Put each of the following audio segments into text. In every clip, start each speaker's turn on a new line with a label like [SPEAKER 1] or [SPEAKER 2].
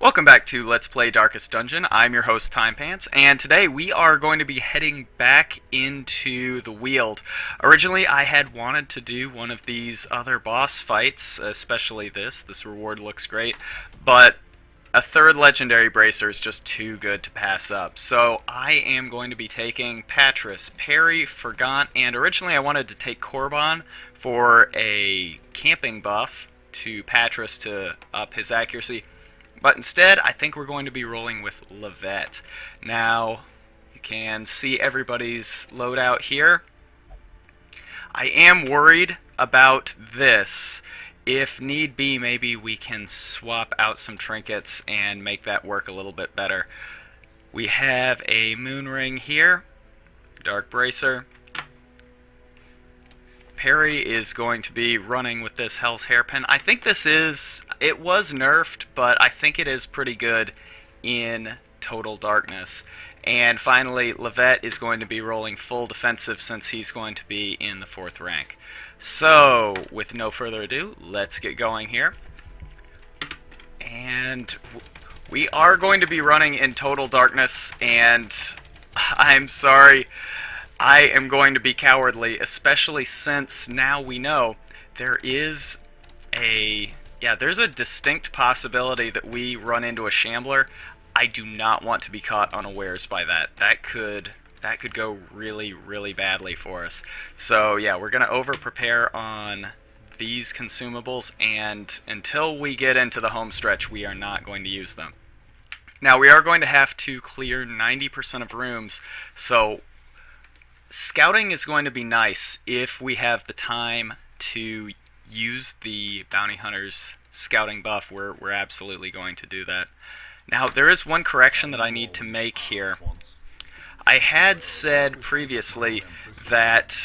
[SPEAKER 1] Welcome back to Let's Play Darkest Dungeon. I'm your host, Timepants, and today we are going to be heading back into the Weald. Originally, I had wanted to do one of these other boss fights, especially this. This reward looks great, but a third legendary bracer is just too good to pass up. So I am going to be taking Patris, Parry, Forgot, and originally I wanted to take Korban for a camping buff to Patris to up his accuracy. But instead, I think we're going to be rolling with Leper. Now, you can see everybody's loadout here. I am worried about this. If need be, maybe we can swap out some trinkets and make that work a little bit better. We have a moon ring here, dark bracer. Parry is going to be running with this Hell's Hairpin. I think it was nerfed, but I think it is pretty good in Total Darkness. And finally, Levet is going to be rolling full defensive since he's going to be in the 4th rank. So, with no further ado, let's get going here. And we are going to be running in Total Darkness, and I'm sorry, I am going to be cowardly, especially since now we know there's a distinct possibility that we run into a shambler. I do not want to be caught unawares by that. That could go really, really badly for us. So yeah, we're gonna over-prepare on these consumables, and until we get into the home stretch, we are not going to use them. Now we are going to have to clear 90% of rooms, so scouting is going to be nice if we have the time to use the bounty hunter's scouting buff. We're absolutely going to do that. Now, there is one correction that I need to make here. I had said previously that,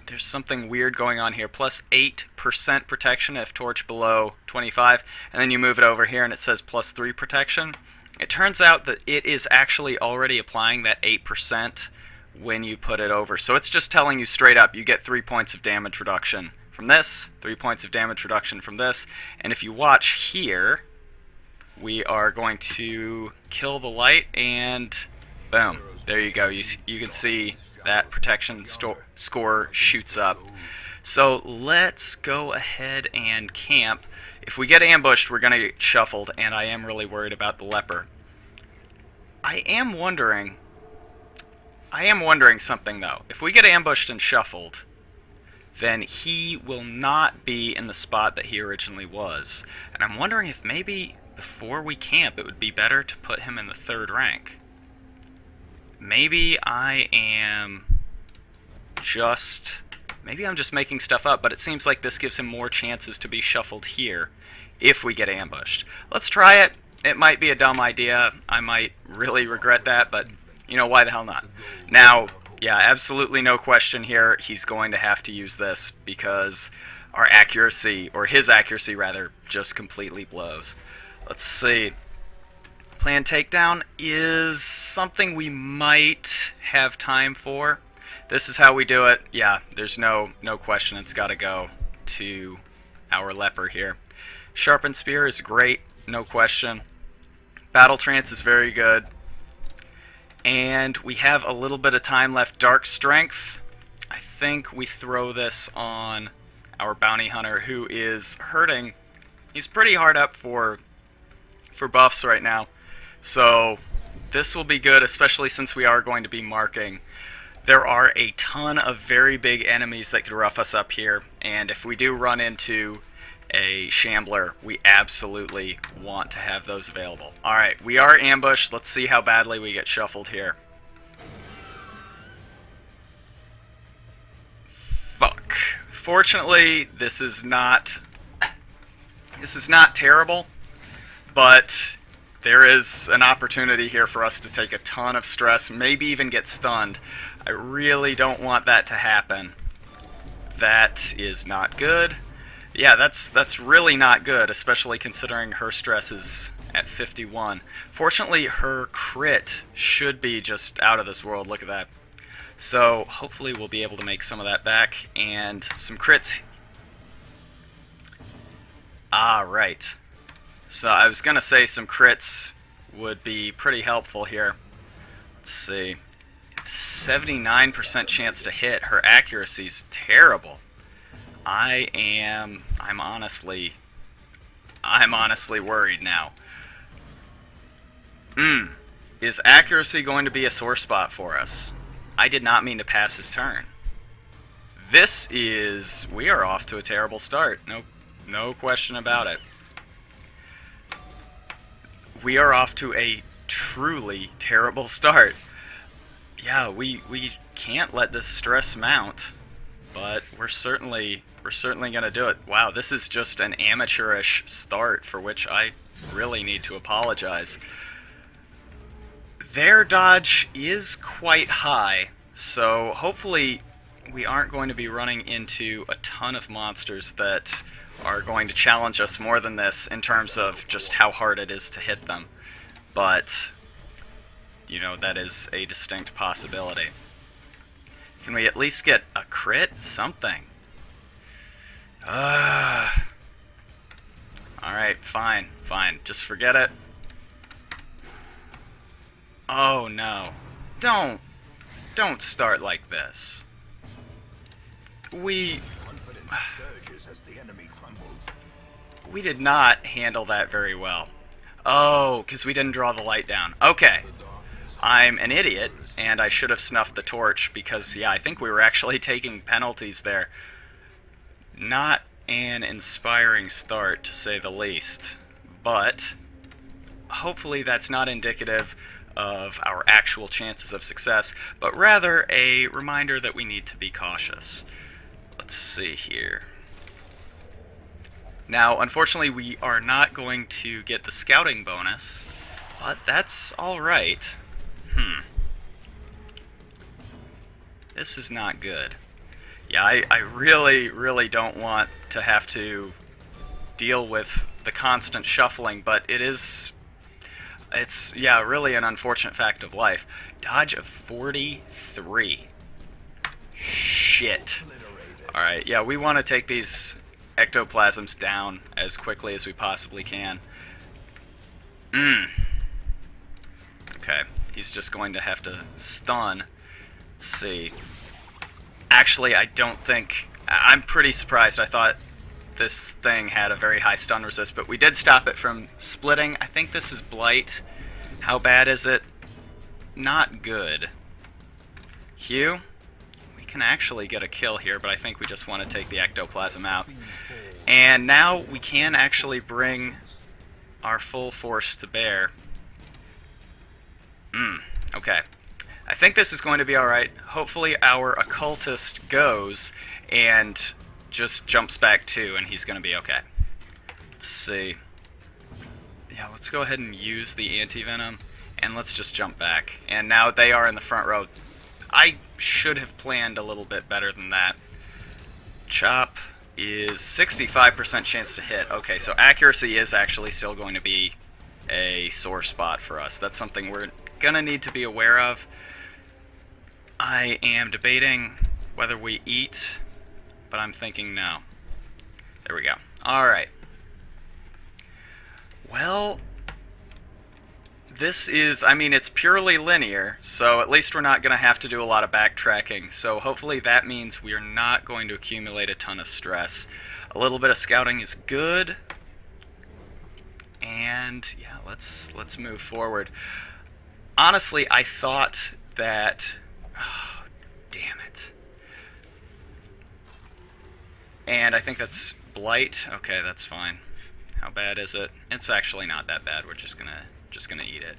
[SPEAKER 1] there's something weird going on here. Plus 8% protection if torch below 25, and then you move it over here and it says plus 3 protection. It turns out that it is actually already applying that 8% when you put it over. So it's just telling you straight up, you get 3 points of damage reduction from this, 3 points of damage reduction from this, and if you watch here, we are going to kill the light, and boom, there you go. You can see that protection score shoots up. So let's go ahead and camp. If we get ambushed, we're going to get shuffled, and I am really worried about the leper. I am wondering something, though. If we get ambushed and shuffled, then he will not be in the spot that he originally was. And I'm wondering if maybe before we camp, it would be better to put him in the 3rd rank. Maybe I'm just making stuff up, but it seems like this gives him more chances to be shuffled here if we get ambushed. Let's try it. It might be a dumb idea. I might really regret that, but why the hell not? Now, yeah, absolutely no question here. He's going to have to use this because our accuracy, or his accuracy rather, just completely blows. Let's see. Plan takedown is something we might have time for. This is how we do it. Yeah, there's no question. It's got to go to our leper here. Sharpened spear is great, no question. Battle trance is very good. And we have a little bit of time left. Dark Strength. I think we throw this on our bounty hunter, who is hurting. He's pretty hard up for buffs right now. So this will be good, especially since we are going to be marking. There are a ton of very big enemies that could rough us up here, and if we do run into a shambler, we absolutely want to have those available. Alright, we are ambushed. Let's see how badly we get shuffled here. Fuck. Fortunately, this is not terrible, but there is an opportunity here for us to take a ton of stress, maybe even get stunned. I really don't want that to happen. That is not good. Yeah, that's really not good, especially considering her stress is at 51. Fortunately, her crit should be just out of this world. Look at that. So hopefully we'll be able to make some of that back, and some crits. Ah, right. So I was gonna say some crits would be pretty helpful here. Let's see. 79% chance to hit. Her accuracy's terrible. I'm honestly worried now. Is accuracy going to be a sore spot for us? I did not mean to pass his turn. We are off to a terrible start. No question about it. We are off to a truly terrible start. Yeah, we can't let this stress mount, but we're certainly gonna do it. Wow, this is just an amateurish start for which I really need to apologize. Their dodge is quite high, so hopefully we aren't going to be running into a ton of monsters that are going to challenge us more than this in terms of just how hard it is to hit them. But, you know, that is a distinct possibility. Can we at least get a crit? Something. Alright, fine. Just forget it. Oh no. Don't start like this. We did not handle that very well. Oh, because we didn't draw the light down. Okay. I'm an idiot, and I should have snuffed the torch because, yeah, I think we were actually taking penalties there. Not an inspiring start, to say the least. But hopefully that's not indicative of our actual chances of success, but rather a reminder that we need to be cautious. Let's see here. Now, unfortunately, we are not going to get the scouting bonus, but that's alright. This is not good. Yeah, I really don't want to have to deal with the constant shuffling, but it's really an unfortunate fact of life. Dodge of 43. Shit. Alright, yeah, we want to take these ectoplasms down as quickly as we possibly can. Okay, he's just going to have to stun. Let's see. Actually, I don't think... I'm pretty surprised. I thought this thing had a very high stun resist, but we did stop it from splitting. I think this is Blight. How bad is it? Not good. Hugh? We can actually get a kill here, but I think we just want to take the ectoplasm out. And now we can actually bring our full force to bear. Okay. I think this is going to be alright. Hopefully our occultist goes and just jumps back too, and he's going to be okay. Let's see. Yeah, let's go ahead and use the anti-venom, and let's just jump back. And now they are in the front row. I should have planned a little bit better than that. Chop is 65% chance to hit. Okay, so accuracy is actually still going to be a sore spot for us. That's something we're going to need to be aware of. I am debating whether we eat, but I'm thinking no. There we go. Alright. Well, this is, I mean, it's purely linear, so at least we're not going to have to do a lot of backtracking. So hopefully that means we are not going to accumulate a ton of stress. A little bit of scouting is good. And yeah, let's move forward. Honestly, I thought that... Oh, damn it. And I think that's Blight. Okay, that's fine. How bad is it? It's actually not that bad. We're just gonna eat it.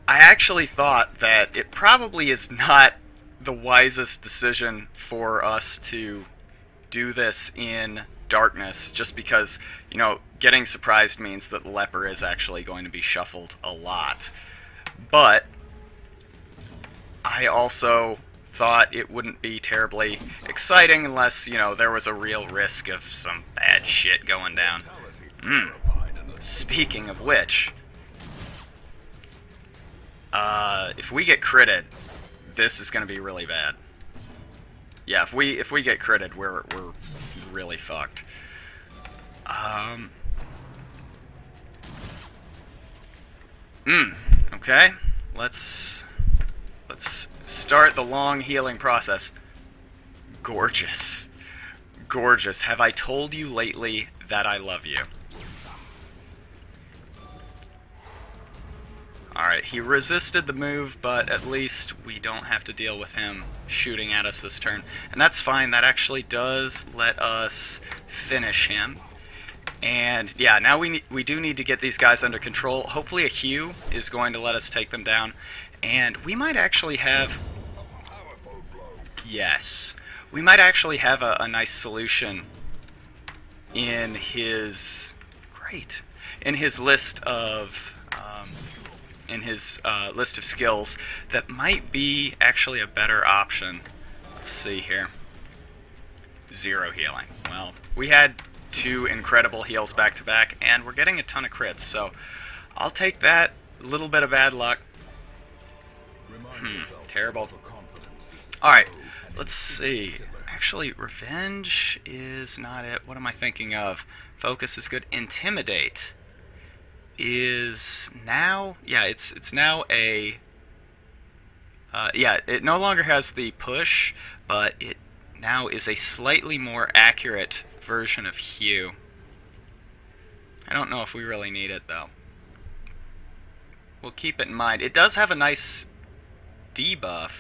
[SPEAKER 1] I actually thought that it probably is not the wisest decision for us to do this in darkness, just because, you know, getting surprised means that the Leper is actually going to be shuffled a lot. But I also thought it wouldn't be terribly exciting unless, you know, there was a real risk of some bad shit going down. Speaking of which, if we get critted, this is going to be really bad. Yeah, if we get critted, we're really fucked. Okay. Let's start the long healing process. Gorgeous. Gorgeous. Have I told you lately that I love you? Alright, he resisted the move, but at least we don't have to deal with him shooting at us this turn. And that's fine, that actually does let us finish him. And yeah, now we do need to get these guys under control. Hopefully a Hue is going to let us take them down. And we might actually have... Yes. We might actually have a nice solution in his... Great. In his list of... list of skills that might be actually a better option. Let's see here. 0 healing. Well, we had 2 incredible heals back to back, and we're getting a ton of crits, so I'll take that little bit of bad luck. Terrible. Alright, let's see. Actually, revenge is not it. What am I thinking of? Focus is good. Intimidate is now, yeah, it's now a, yeah, it no longer has the push, but it now is a slightly more accurate version of Hue. I don't know if we really need it, though. We'll keep it in mind. It does have a nice debuff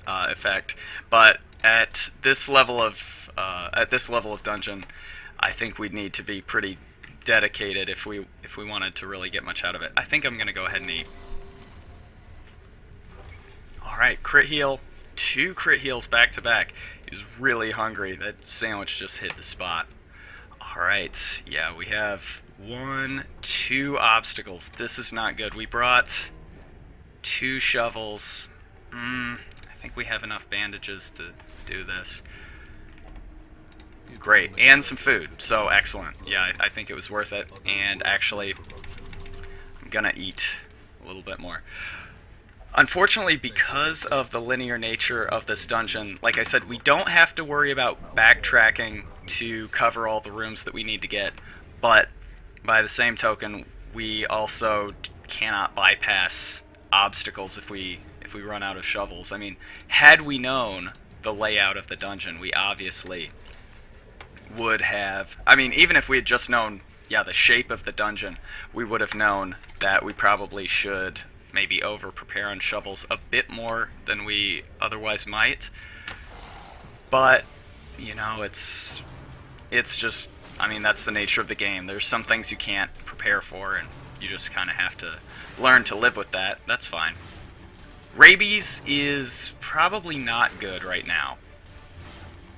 [SPEAKER 1] effect, but at this level of dungeon, I think we'd need to be pretty dedicated if we wanted to really get much out of it. I think I'm gonna go ahead and eat. Alright, crit heal. 2 crit heals back to back. He's really hungry. That sandwich just hit the spot. Alright, yeah, we have 2 obstacles. This is not good. We brought 2 shovels. I think we have enough bandages to do this. Great, and some food, so excellent. Yeah, I think it was worth it, and actually, I'm gonna eat a little bit more. Unfortunately, because of the linear nature of this dungeon, like I said, we don't have to worry about backtracking to cover all the rooms that we need to get, but by the same token, we also cannot bypass obstacles if we run out of shovels. I mean, had we known the layout of the dungeon, we obviously would have, I mean, even if we had just known, yeah, the shape of the dungeon, we would have known that we probably should maybe over-prepare on shovels a bit more than we otherwise might. But, you know, it's just, I mean, that's the nature of the game. There's some things you can't prepare for, and you just kind of have to learn to live with that. That's fine. Rabies is probably not good right now.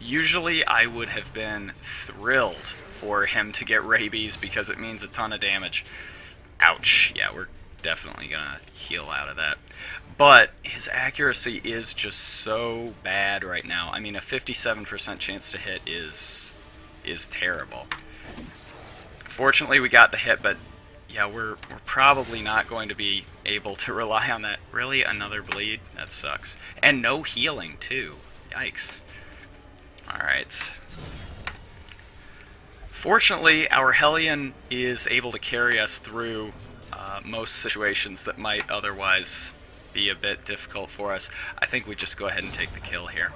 [SPEAKER 1] Usually I would have been thrilled for him to get rabies because it means a ton of damage. Ouch. Yeah, we're definitely gonna heal out of that. But his accuracy is just so bad right now. I mean, a 57% chance to hit is terrible. Fortunately, we got the hit, but yeah, we're probably not going to be able to rely on that. Really, another bleed? That sucks. And no healing, too. Yikes. Alright. Fortunately, our Hellion is able to carry us through most situations that might otherwise be a bit difficult for us. I think we just go ahead and take the kill here.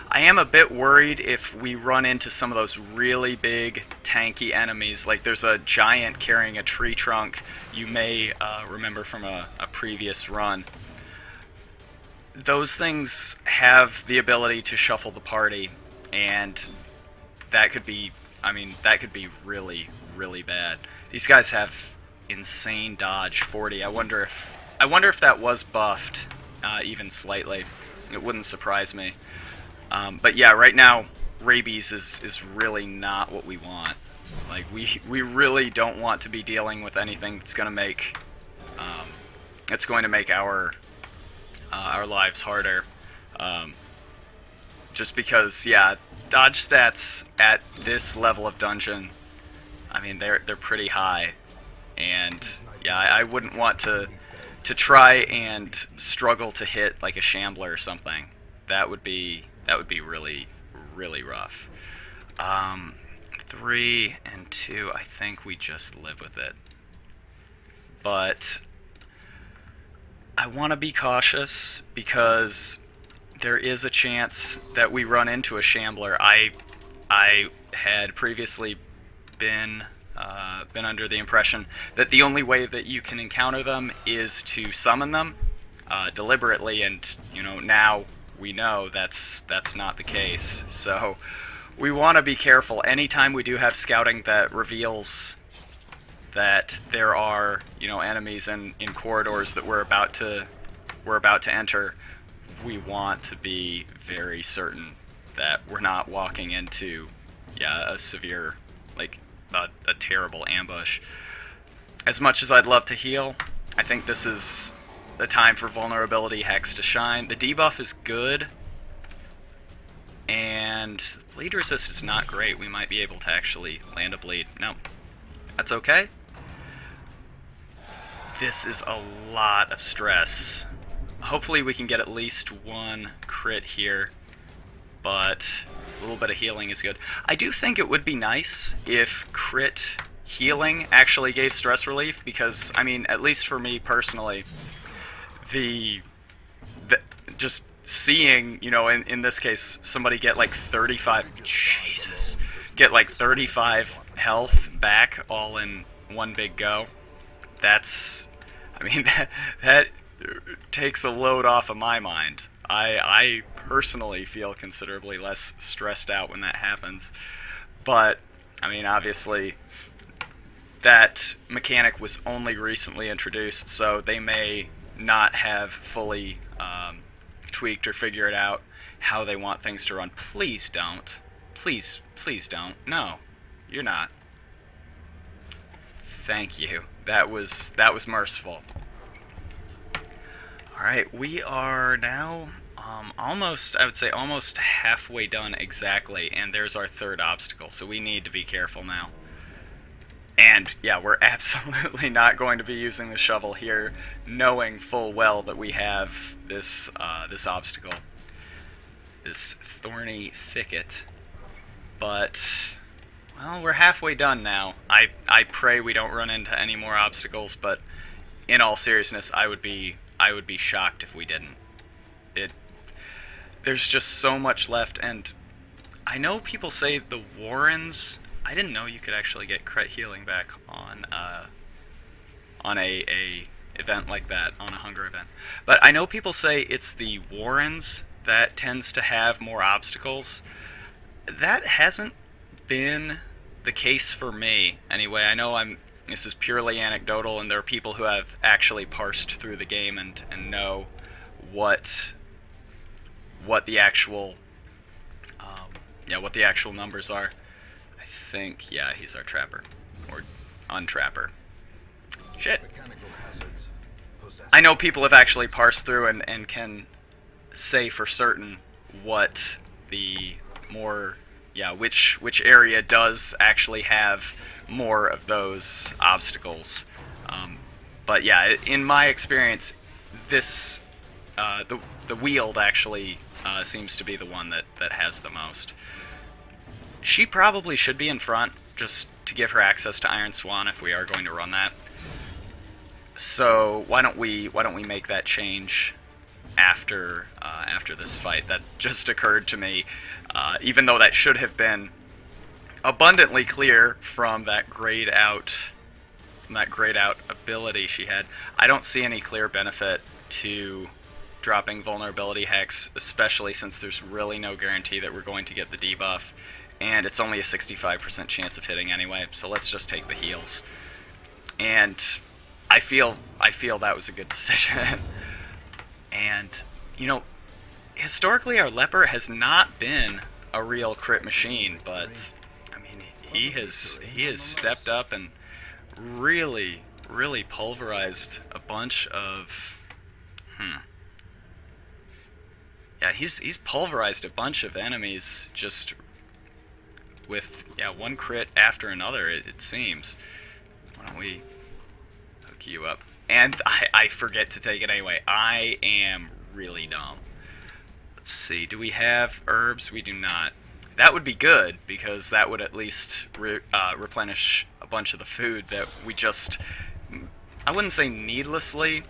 [SPEAKER 1] I am a bit worried if we run into some of those really big, tanky enemies. Like there's a giant carrying a tree trunk you may remember from a previous run. Those things have the ability to shuffle the party, and that could be, I mean, that could be really, really bad. These guys have insane dodge, 40. I wonder if that was buffed even slightly. It wouldn't surprise me. But yeah, right now, rabies is really not what we want. Like, we really don't want to be dealing with anything that's going to make our lives harder. Just because, yeah, dodge stats at this level of dungeon, I mean, they're pretty high, and yeah, I wouldn't want to try and struggle to hit like a shambler or something. That would be really, really rough. 3 and 2, I think we just live with it. but I want to be cautious because there is a chance that we run into a shambler. I had previously been been under the impression that the only way that you can encounter them is to summon them deliberately, and now we know that's not the case. So we want to be careful. Anytime we do have scouting that reveals that there are enemies in corridors that we're about to enter, we want to be very certain that we're not walking into a severe, like a terrible ambush. As much as I'd love to heal, I think this is the time for vulnerability hex to shine. The debuff is good, and bleed resist is not great. We might be able to actually land a bleed. No, that's okay. This is a lot of stress. Hopefully we can get at least one crit here, but a little bit of healing is good. I do think it would be nice if crit healing actually gave stress relief, because, I mean, at least for me personally, the just seeing, in this case, somebody get like 35, Jesus, get like 35 health back all in one big go, that's, I mean, that takes a load off of my mind. I personally feel considerably less stressed out when that happens. But, I mean, obviously, that mechanic was only recently introduced, so they may not have fully tweaked or figured out how they want things to run. Please don't. Please don't. No, you're not. Thank you. That was merciful. Alright, we are now almost, I would say almost halfway done exactly, and there's our third obstacle, so we need to be careful now. And yeah, we're absolutely not going to be using the shovel here, knowing full well that we have this this obstacle, this thorny thicket. But well, we're halfway done now. I pray we don't run into any more obstacles, but in all seriousness, I would be shocked if we didn't. There's just so much left, and I know people say the Warrens. I didn't know you could actually get crit healing back on a event like that, on a hunger event. But I know people say it's the Warrens that tends to have more obstacles. That hasn't been the case for me, anyway. I know this is purely anecdotal, and there are people who have actually parsed through the game and know what the actual what the actual numbers are. I think, yeah, he's our trapper or untrapper. Shit. I know people have actually parsed through and can say for certain what the more which area does actually have more of those obstacles. But yeah, in my experience, this the Weald actually seems to be the one that has the most. She probably should be in front, just to give her access to Iron Swan if we are going to run that. So why don't we make that change after this fight? That just occurred to me, even though that should have been abundantly clear from that grayed out ability she had. I don't see any clear benefit to dropping vulnerability hex, especially since there's really no guarantee that we're going to get the debuff, and it's only a 65% chance of hitting anyway, so let's just take the heals. And I feel that was a good decision. And, historically our Leper has not been a real crit machine, but, I mean, he has stepped up and really pulverized a bunch of... Yeah, he's pulverized a bunch of enemies just with, one crit after another, it seems. Why don't we hook you up? And I forget to take it anyway. I am really dumb. Let's see, do we have herbs? We do not. That would be good, because that would at least replenish a bunch of the food that we just I wouldn't say needlessly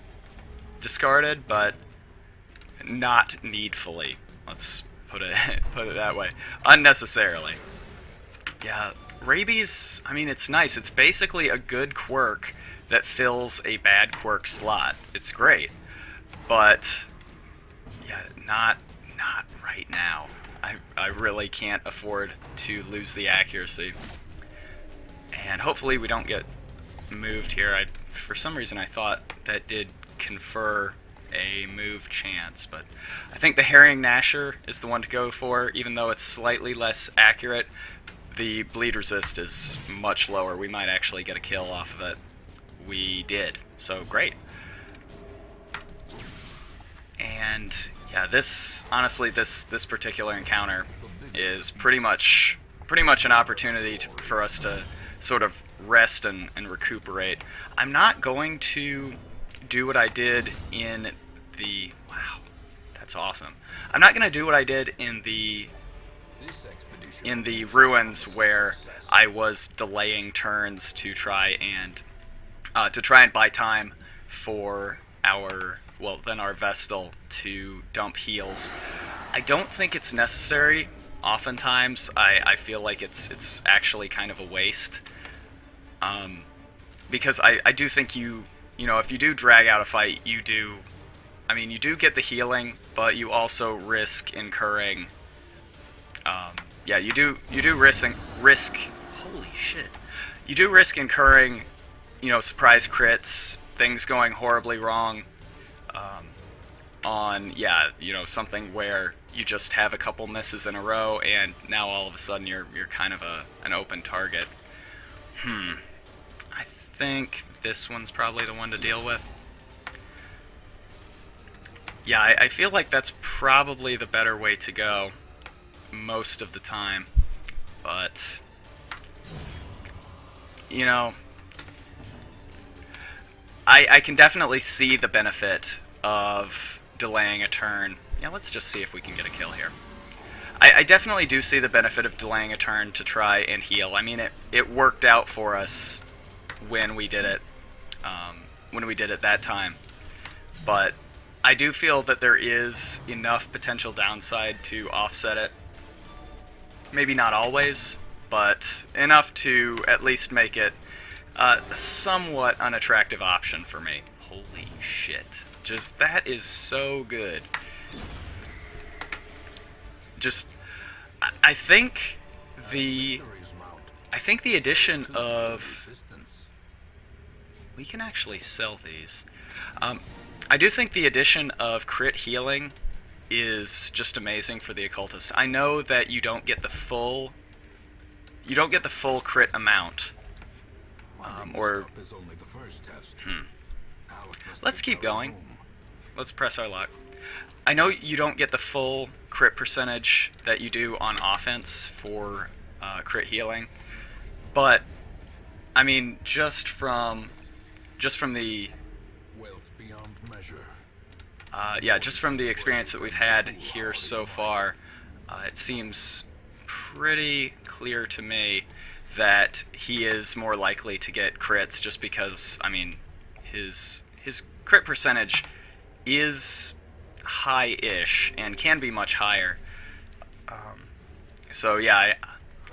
[SPEAKER 1] discarded, but not needfully. Let's put it put it that way. Unnecessarily. Yeah, rabies, I mean, it's nice. It's basically a good quirk that fills a bad quirk slot. It's great. But yeah, not right now. I really can't afford to lose the accuracy. And hopefully we don't get moved here. For some reason I thought that did confer a move chance, but I think the Herring Gnasher is the one to go for, even though it's slightly less accurate. The bleed resist is much lower. We might actually get a kill off of it. We did, so great. And yeah, honestly, this particular encounter is pretty much an opportunity for us to sort of rest and recuperate. I'm not going to do what I did in the... Wow, that's awesome. I'm not going to do what I did in the ruins where I was delaying turns to try and buy time for our Vestal to dump heals. I don't think it's necessary. Oftentimes, I feel like it's actually kind of a waste. Because I do think you know, if you do drag out a fight, you do get the healing, but you also risk incurring, yeah, you do risk, holy shit. You do risk incurring, you know, surprise crits, things going horribly wrong, on, yeah, you know, something where you just have a couple misses in a row, and now all of a sudden you're kind of an open target. I think this one's probably the one to deal with. Yeah, I feel like that's probably the better way to go most of the time, but, you know, I can definitely see the benefit of delaying a turn. Yeah, let's just see if we can get a kill here. I definitely do see the benefit of delaying a turn to try and heal. I mean, it worked out for us when we did it that time, but I do feel that there is enough potential downside to offset it. Maybe not always, but enough to at least make it a somewhat unattractive option for me. Holy shit. Just, that is so good. Just, I think the addition of... We can actually sell these. I do think the addition of crit healing is just amazing for the occultist. I know that you don't get the full crit amount. Let's keep going. Let's press our luck. I know you don't get the full crit percentage that you do on offense for crit healing, but I mean, just from the
[SPEAKER 2] wealth beyond measure.
[SPEAKER 1] Yeah, just from the experience that we've had here so far, it seems pretty clear to me that he is more likely to get crits, just because, I mean, his crit percentage is high-ish and can be much higher. So yeah,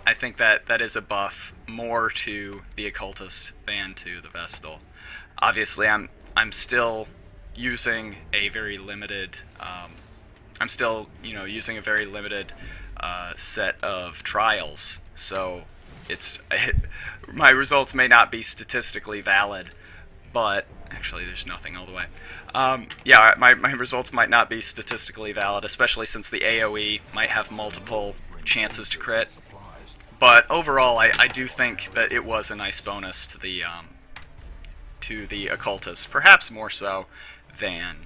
[SPEAKER 1] I think that is a buff more to the occultist than to the Vestal. Obviously, I'm still using a very limited using a very limited set of trials, so my results may not be statistically valid, but actually there's nothing all the way. Yeah, my results might not be statistically valid, especially since the AoE might have multiple chances to crit, but overall I do think that it was a nice bonus to the occultist, perhaps more so than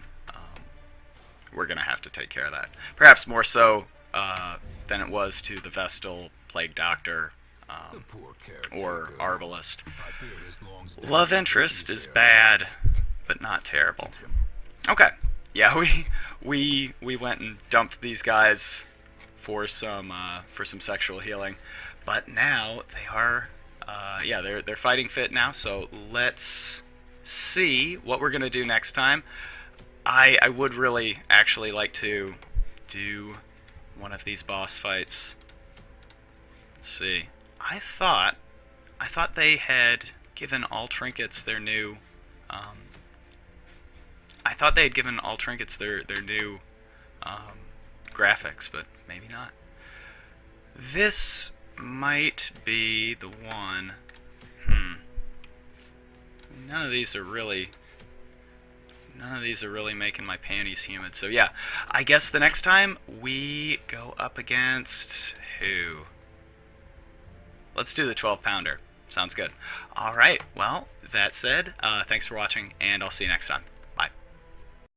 [SPEAKER 1] we're gonna have to take care of that. Perhaps more so than it was to the Vestal, Plague Doctor, or Arbalist. Love interest is bad, but not terrible. Okay, yeah, we went and dumped these guys for some sexual healing, but now they are yeah, they're fighting fit now. So let's see what we're going to do next time. I would really actually like to do one of these boss fights. Let's see. I thought they had given all trinkets their new I thought they had given all trinkets their new graphics, but maybe not. This might be the one. None of these are really making my panties humid. So yeah, I guess the next time we go up against who? Let's do the 12-pounder. Sounds good. All right. Well, that said, thanks for watching, and I'll see you next time.